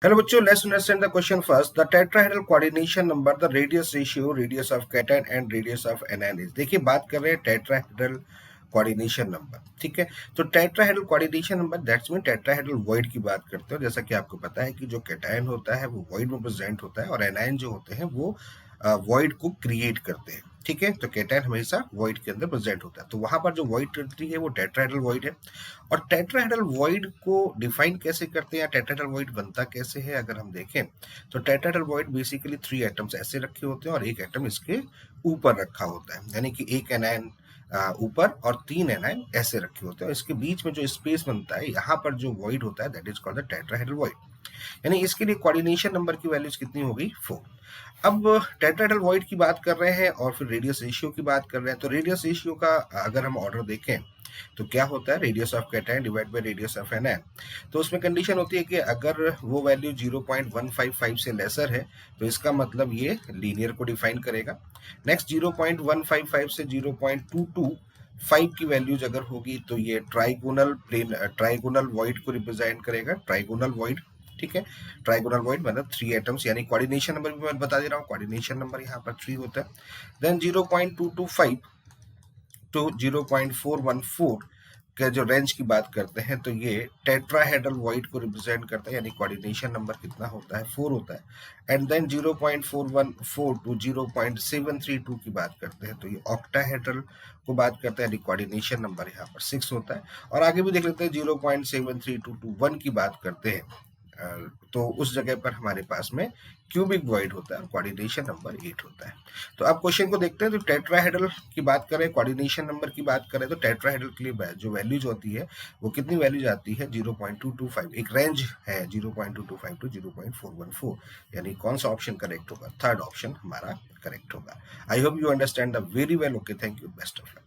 Hello bachcho, let's understand the question first. The tetrahedral coordination number, the radius ratio, radius of cation and radius of anion is. देखिए बात कर रहे हैं tetrahedral coordination number, ठीक है। तो tetrahedral coordination number that's mean tetrahedral void की बात करते हो। जैसा कि आपको पता है कि जो cation होता है वो void में प्रेजेंट होता है और anion जो होते हैं वो void को क्रिएट करते हैं, ठीक है। तो cation हमेशा void के अंदर प्रेजेंट होता है। तो वहां पर जो void ट्री है वो tetrahedral void है। और टेट्राहेड्रल वॉइड को डिफाइन कैसे करते हैं, टेट्राहेड्रल वॉइड बनता कैसे है, अगर हम देखें तो टेट्राहेड्रल वॉइड बेसिकली 3 एटम्स ऐसे रखे होते हैं और एक एटम इसके ऊपर रखा होता है, यानी कि एक एनायन ऊपर और 3 एनायन ऐसे रखे होते हैं और इसके बीच में जो स्पेस बनता है, यहाँ पर जो वॉइड होता है that is called the tetrahedral void. यानी इसके लिए कोऑर्डिनेशन नंबर की वैल्यूज कितनी होगी, 4। अब टेट्राहेड्रल वॉइड की बात कर रहे हैं और फिर रेडियस रेशियो की बात कर रहे हैं। तो रेडियस रेशियो का अगर हम ऑर्डर देखें तो क्या होता है, radius of cation divide by radius of anion. तो उसमें कंडीशन होती है कि अगर वो वैल्यू 0.155 से लेसर है तो इसका मतलब ये लीनियर को डिफाइन करेगा। नेक्स्ट 0.155 से 0.225 की वैल्यूज अगर होगी तो ये ट्राइगोनल प्लेन, ट्राइगोनल वॉइड को रिप्रेजेंट करेगा, ट्राइगोनल वॉइड, ठीक है। ट्राइगोनल वॉइड मतलब 3 एटम्स, यानी कोऑर्डिनेशन नंबर भी मैं बता दे रहा हूँ, कोऑर्डिनेशन नंबर यहाँ पर 3 होता है। देन 0.225 टू 0.414 के जो रेंज की बात करते हैं तो ये टेट्राहेड्रल वॉइड को रिप्रेजेंट करता है, यानी कोऑर्डिनेशन नंबर कितना होता है, 4 होता है। एंड देन 0.414 टू 0.732 की बात करते हैं तो ये ऑक्टाहेड्रल को बात करते हैं, यानी कोऑर्डिनेशन नंबर यहाँ पर 6 होता है। और आगे भी देख लेते हैं, 0.732 टू 1 की बात करते हैं तो उस जगह पर हमारे पास में क्यूबिक वॉइड होता है और कोऑर्डिनेशन नंबर 8 होता है। तो आप क्वेश्चन को देखते हैं, तो टेट्राहेड्रल की बात करें, कोऑर्डिनेशन नंबर की बात करें, तो टेट्राहेड्रल के लिए जो वैल्यूज होती है वो कितनी वैल्यूज आती है, 0.225। एक रेंज है 0.225 टू 0.414, यानी कौन सा ऑप्शन करेक्ट होगा, थर्ड ऑप्शन हमारा करेक्ट होगा। I hope you understand the very well. Okay, thank you, best of luck.